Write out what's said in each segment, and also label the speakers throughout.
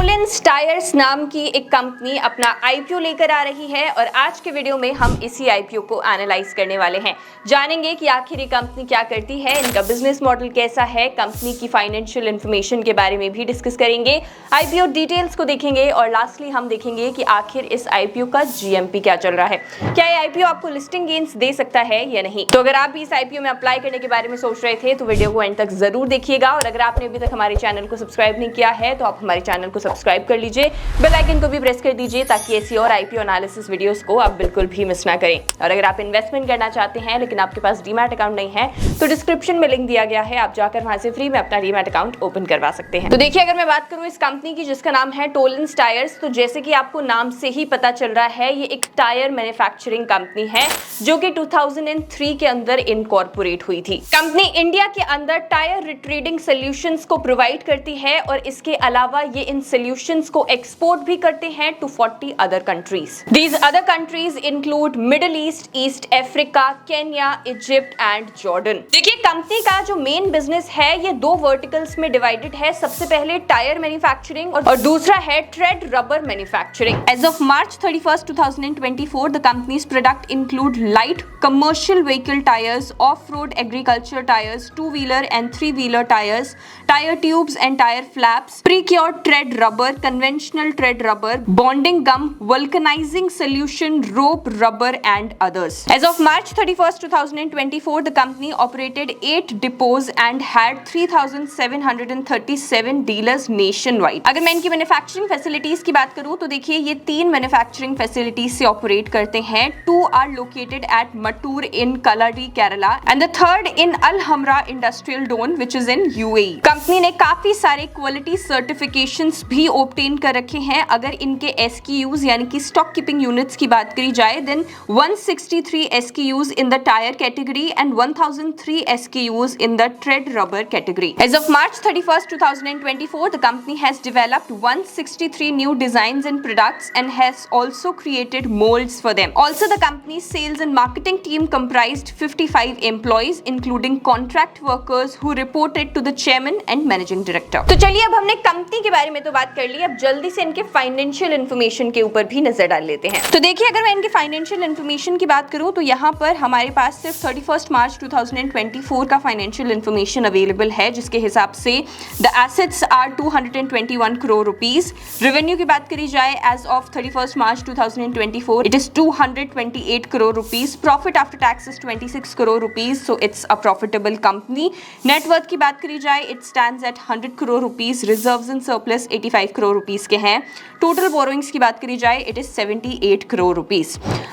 Speaker 1: Tollens tyres नाम की एक कंपनी अपना आईपीओ लेकर आ रही है और आज के वीडियो में हम इसी आईपीओ को एनालाइज करने वाले हैं। जानेंगे कि आखिर ये कंपनी क्या करती है, इनका बिजनेस मॉडल कैसा है, कंपनी की फाइनेंशियल इंफॉर्मेशन के बारे में भी डिस्कस करेंगे, आईपीओ डिटेल्स को देखेंगे और लास्टली हम देखेंगे कि आखिर इस आईपीओ का जीएमपी क्या चल रहा है, क्या ये आईपीओ आपको लिस्टिंग गेन्स दे सकता है या नहीं। तो अगर आप भी इस आईपीओ में अप्लाई करने के बारे में सोच रहे थे तो वीडियो को एंड तक जरूर देखिएगा और अगर आपने अभी तक हमारे चैनल को सब्सक्राइब नहीं किया है तो आप हमारे चैनल को सब्सक्राइब कर लीजिए, बेल आइकन को भी प्रेस कर दीजिए ताकि ऐसी और आईपीओ एनालिसिस वीडियोस को आप बिल्कुल भी मिस ना करें। और अगर आप इन्वेस्टमेंट करना चाहते हैं लेकिन आपके पास डीमैट अकाउंट नहीं है तो डिस्क्रिप्शन में लिंक दिया गया है, आप जाकर वहां से फ्री में अपना डीमैट अकाउंट ओपन करवा सकते हैं। तो देखिए, अगर मैं बात करूं इस कंपनी की जिसका नाम है टोलेंस टायर्स, तो जैसे कि आपको नाम से ही पता चल रहा है ये एक टायर मैन्युफैक्चरिंग कंपनी है जो कि 2003 के अंदर इनकॉर्पोरेट हुई थी। कंपनी इंडिया के अंदर टायर रिट्रेडिंग सॉल्यूशंस को प्रोवाइड करती है और इसके अलावा ये इन सॉल्यूशंस को एक्सपोर्ट भी करते हैं to 40 other countries. These other countries include Middle East, East Africa, Kenya, Egypt and Jordan. देखिए, कंपनी का जो मेन बिजनेस है ये दो वर्टिकल्स में डिवाइडेड है। सबसे पहले टायर मैन्युफैक्चरिंग और दूसरा है trade rubber manufacturing. As of March 31, 2024 the company's product include light commercial vehicle tires, off-road agriculture tires, two-wheeler and three-wheeler tires, tire tubes and tire flaps, pre-cured tread rubber, conventional tread rubber, bonding gum, vulcanizing solution, rope rubber and others. As of March 31st, 2024, the company operated 8 depots and had 3,737 dealers nationwide. अगर मैं इनकी manufacturing facilities की बात करूं तो देखिए ये 3 manufacturing facilities से ऑपरेट करते हैं। 2 are located at Mattur in Kaladi, Kerala, and the third in Al Hamra Industrial Zone, which is in UAE. Company ने काफी सारे क्वालिटी सर्टिफिकेशंस भी ऑब्टेन कर रखे हैं। अगर इनके SKUs यानी कि स्टॉक कीपिंग यूनिट्स की बात करी जाए, then 163 SKUs in the tire category and 1003 SKUs in the tread rubber category. As of March 31st, 2024, the company has developed 163 new designs and products and has also created molds for them. Also, the company's sales and marketing team comprised 55 employees including contract workers who reported to the chairman and managing director. तो चलिए, अब हमने company के बारे में तो बात कर ली, अब जल्दी से इनके फाइनेंशियल इंफॉर्मेशन के ऊपर भी नजर डाल लेते हैं। तो देखिए, अगर मैं इनके फाइनेंशियल इंफॉर्मेशन की बात करूं तो यहाँ पर हमारे पास सिर्फ 31 मार्च 2024 का फाइनेंशियल इंफॉर्मेशन अवेलेबल है, जिसके हिसाब से the assets are 221 crore rupees. Revenue की बात करी जाए as of 31 March 2024 it is 228 crore rupees. Profit after tax is 26 crore rupees, so it's a profitable company. Net worth की बात करी जाए, it stands at 100 crore rupees. Reserves and surplus 85 crore rupees के हैं। Total borrowings की बात करी जाए, it is 78 crore rupees.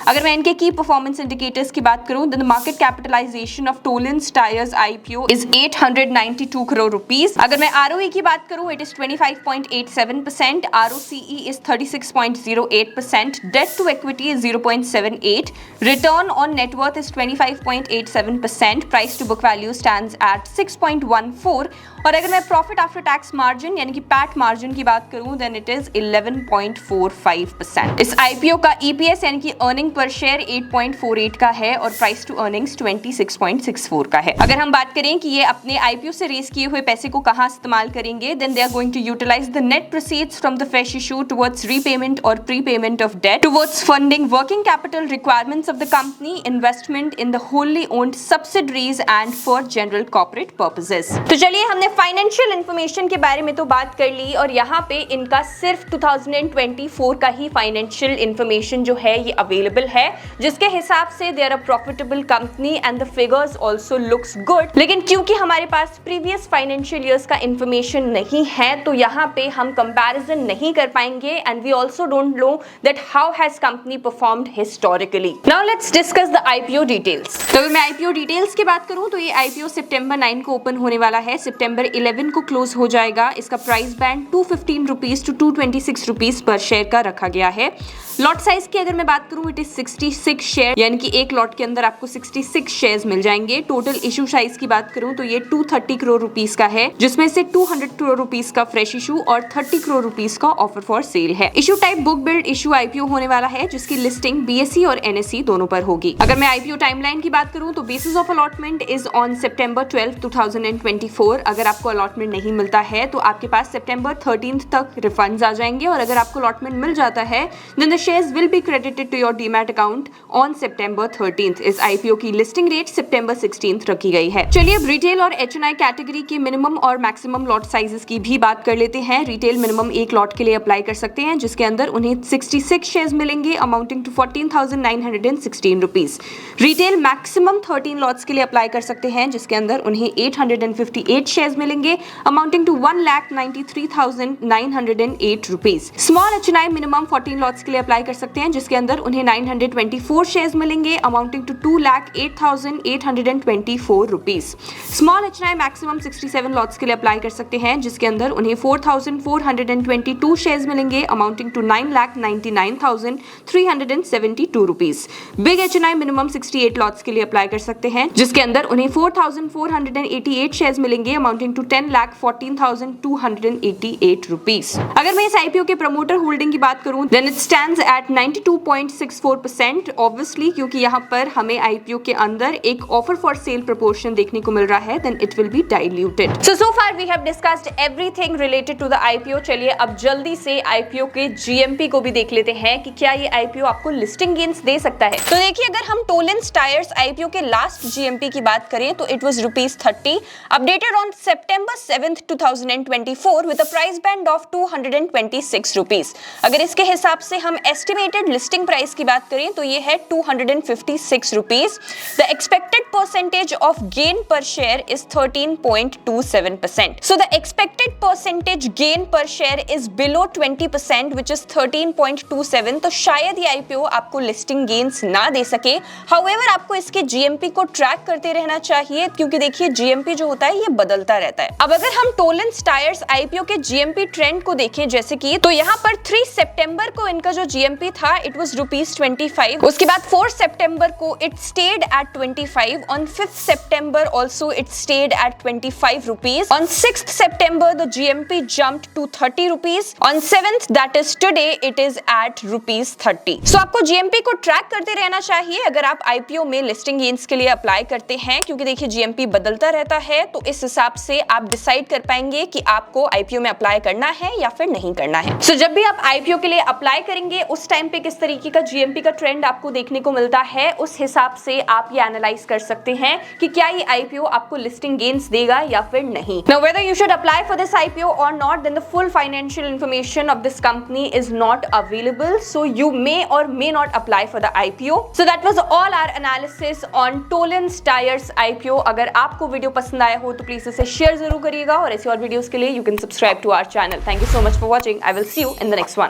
Speaker 1: अगर मैं इनके key performance indicators की बात करूं, then the market capitalization of Toleंस Tires IPO is 892 crore rupees. अगर मैं ROE की बात करूं, it is 25.87%. ROCE is 36.08%. Debt to equity is 0.78. Return on net worth is 25.87%. Price to book value stands at 6.14. और अगर मैं प्रॉफिट आफ्टर टैक्स मार्जिन यानी कि पैट मार्जिन की बात करूं, देन इट इज 11.45%। इस आईपीओ का ईपीएस यानी कि अर्निंग पर शेयर 8.48 का है और प्राइस टू अर्निंग्स 26.64 का है। अगर हम बात करें कि ये अपने आईपीओ से रेज किए हुए पैसे को कहां इस्तेमाल करेंगे, then they are going to utilise the net proceeds from the fresh issue towards repayment और prepayment of debt, towards funding working capital requirements of the company, investment in the wholly owned subsidiaries and for general corporate purposes. तो चलिए, हमने financial information के बारे में तो बात कर ली और यहाँ पे इनका सिर्फ 2024 का ही फाइनेंशियल इंफॉर्मेशन जो है ये अवेलेबल है, जिसके हिसाब से they are a profitable company and the figures also looks good. लेकिन क्योंकि हमारे पास प्रीवियस फाइनेंशियल ईयर्स का इंफॉर्मेशन नहीं है तो यहाँ पे हम कंपैरिजन नहीं कर पाएंगे and we also don't know that how has company performed historically. Now let's discuss the IPO details. तो अगर मैं आईपीओ डिटेल्स की बात करूं तो ये आईपीओ सितंबर 9 को ओपन होने वाला है, सितंबर 11 को क्लोज हो जाएगा। इसका price band 215 rupees to 226 rupees पर शेयर का रखा गया है। लॉट साइज की अगर मैं बात करूं, इट इज 66 शेयर यानी कि एक लॉट के अंदर आपको 66 शेयर्स मिल जाएंगे। टोटल इशू साइज की बात करूं तो ये 230 करोड़ रुपीस का है, जिसमें से 200 करोड़ रुपीस का फ्रेश इशू और 30 करोड़ रुपीस का ऑफर फॉर सेल है। Issue type book build issue IPO होने वाला है, जिसकी लिस्टिंग बीएसई और एनएसई दोनों पर होगी। अगर मैं आईपीओ टाइमलाइन की बात करूं तो basis of allotment is on सितंबर 12, 2024। अगर आपको अलॉटमेंट नहीं मिलता है तो आपके पास सितंबर 13 14th तक रिफंड्स आ जाएंगे और अगर आपको अलॉटमेंट मिल जाता है then the shares will be credited to your demat account on September 13th। इस आईपीओ की लिस्टिंग डेट सितंबर 16th रखी गई है। चलिए अब रिटेल और एचएनआई कैटेगरी के मिनिमम और मैक्सिमम लॉट साइजेस की भी बात कर लेते हैं। रिटेल मिनिमम एक लॉट के लिए अप्लाई कर सकते हैं जिसके अंदर उन्हें 66 शेयर्स मिलेंगे amounting to 14,916 rupees. Retail maximum 13 lots के लिए अप्लाई कर सकते हैं जिसके अंदर उन्हें 858 शेयर्स मिलेंगे amounting to 1,93,908 rupees. Small HNI minimum 14 lots के लिए अप्लाई कर सकते हैं जिसके अंदर उन्हें 924 शेयर्स मिलेंगे amounting to 2,08,824 rupees. Small HNI maximum 67 lots के लिए अप्लाई कर सकते हैं जिसके अंदर उन्हें 4,422 शेयर्स मिलेंगे amounting to 9,99,372 rupees. Big HNI minimum 68 lots के लिए अप्लाई कर सकते हैं जिसके अंदर उन्हें 4,488 शेयर्स मिलेंगे अमाउंटिंग टू 10,14,288 रुपीज। अगर मैं इस आईपीओ के प्रमोटर होल्डिंग की बात करूं then it stands at 92.64%। Obviously क्योंकि यहाँ पर हमें आईपीओ के अंदर एक ऑफर फॉर सेल प्रपोर्शन देखने को मिल रहा है then it will be diluted. So far we have discussed everything related to the IPO. चलिए अब जल्दी से आईपीओ के जीएमपी को भी देख लेते हैं कि क्या ये आईपीओ आपको लिस्टिंग गेन्स दे सकता है। तो देखिए अगर हम टोलेंस टायर्स आईपीओ के लास्ट जीएमपी की बात करें तो it was ₹30 updated on September 7th 2024 with a price band of ₹226। अगर इसके हिसाब से हम एस्टिमेटेड लिस्टिंग प्राइस की बात करें तो ये है ₹256। The expected percentage of gain per share is 13.27%। So the expected percentage gain per share is below 20% which is 13.27। तो शायद ये आईपीओ आपको लिस्टिंग गेन्स ना दे सके। हाउएवर आपको इसके जीएमपी को ट्रैक करते रहना चाहिए क्योंकि देखिए जीएमपी जो होता है ये बदलता रहता है। अब अगर हम टोलेंस टायर्स आईपीओ के जीएमपी ट्रेंड को देखें जैसे कि तो यहाँ पर 3 सितंबर को इनका जो जीएमपी था इट वाज ₹25। उसके बाद 4 सितंबर को it stayed at 25। On 5th September also it stayed at 25 rupees. On 6th September the GMP jumped to 30 rupees. On 7th that is today it is at ₹30. So आपको GMP को track करते रहना चाहिए अगर आप IPO में listing gains के लिए अप्लाई करते हैं क्योंकि देखिए GMP बदलता रहता है तो इस हिसाब से आप डिसाइड कर पाएंगे कि आपको IPO में अप्लाई करना है या फिर नहीं करना है। So जब भी आप IPO के लिए अप्लाई करेंगे उस टाइम पे किस तरीके का GMP का ट्रेंड आपको देखने को मिलता है उस हिसाब से आप ये एनालाइज कर सकते हैं कि क्या ये IPO आपको लिस्टिंग गेन्स देगा या फिर नहीं। Now whether you should apply for this IPO or not then the full financial information of this company is not available so you may or may not apply for the IPO. So that was all our analysis on Tollens Tyres IPO. अगर आपको video पसंद आया हो तो please इसे share जरूर करिएगा और ऐसी और वीडियोस के लिए you can subscribe to our channel. Thank you so much for watching. I will see you in the next one.